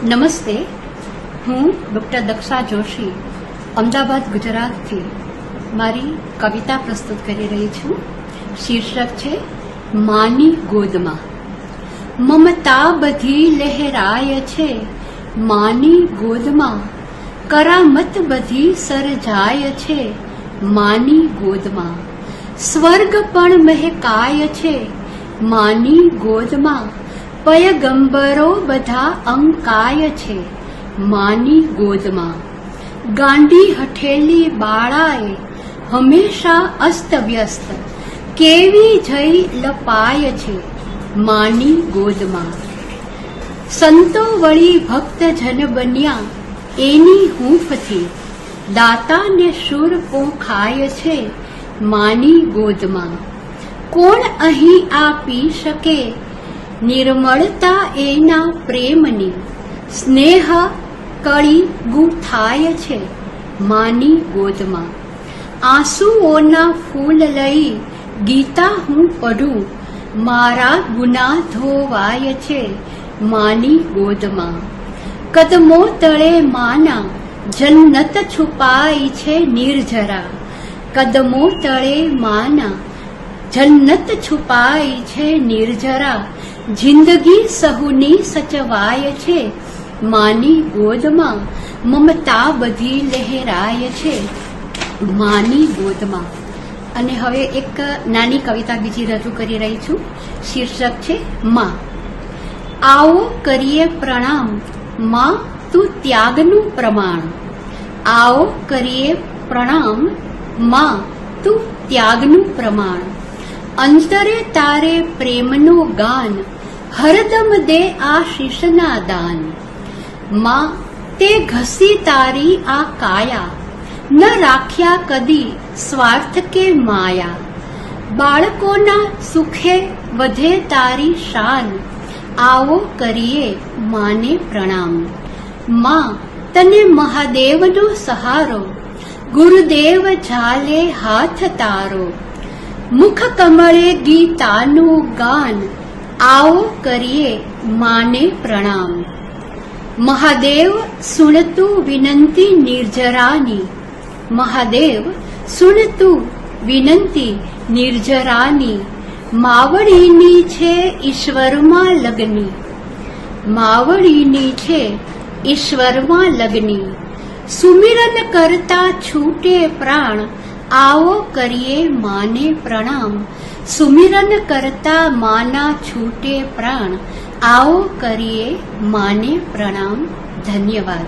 નમસ્તે, હું ડૉક્ટર દક્ષા જોશી અમદાવાદ ગુજરાતથી મારી કવિતા પ્રસ્તુત કરી રહી છું. શીર્ષક છે માની ગોદમાં. મમતા બધી લહેરાય છે માની ગોદમાં, કરામત બધી સર્જાય છે માની ગોદમાં, સ્વર્ગ પણ મહેકાય છે માની ગોદમાં, પયગંબરો બધા અંકાય છે માની ગોદમાં, ગાંડી હઠેલી બાળાએ હંમેશા અસ્તવ્યસ્ત કેવી જઈ લપાય છે માની ગોદમાં, સંતો વળી ભક્તજન બન્યા એની હૂંફથી, દાતાને શૂર પોંખાય છે માની ગોદમાં, કોણ અહીં આપી શકે નિર્મળતા એના પ્રેમની, સ્નેહ કળી ગૂંથાય છે માની ગોદમાં, આંસુઓના ફૂલ લઈ ગીતા હું પઢું, મારા ગુના ધોવાય છે માની ગોદમાં, કદમો તળે માના જન્નત છુપાઈ છે નિર્જરા, કદમો તળે માના જન્નત છુપાઈ છે નિર્જરા, જિંદગી સહુની સચવાય છે માની ગોદમાં, મમતા બધી લહેરાય છે માની ગોદમાં. અને હવે એક નાની કવિતા બીજી રજૂ કરી રહી છું. શીર્ષક છે માં. આવો કરીએ પ્રણામ માં તું ત્યાગનું પ્રમાણ, આવો કરીએ પ્રણામ માં તું ત્યાગનું પ્રમાણ, અંતરે તારે પ્રેમનું ગાન હરદમ દે આશીષના દાન, માં તે ઘસી તારી આ કાયા ન રાખ્યા કદી સ્વાર્થ કે માયા, બાળકોના સુખે વધે તારી શાન, આવો કરીએ માને પ્રણામ, માં તને મહાદેવનો સહારો, ગુરુદેવ ઝાલે હાથ તારો, મુખ કમળે ગીતાનું ગાન, આવો કરીએ માને પ્રણામ, મહાદેવ સુણતું વિનંતી નિર્જરાની, મહાદેવ સુણતું વિનંતી નિર્જરાની, માવડીની છે ઈશ્વરમાં લગની, માવડીની છે ઈશ્વરમાં લગની, સુમિરન કરતા છૂટે પ્રાણ, આવો કરીએ માને પ્રણામ, સુમિરન કરતા માના છૂટે પ્રાણ, આવો કરીએ માને પ્રણામ. ધન્યવાદ.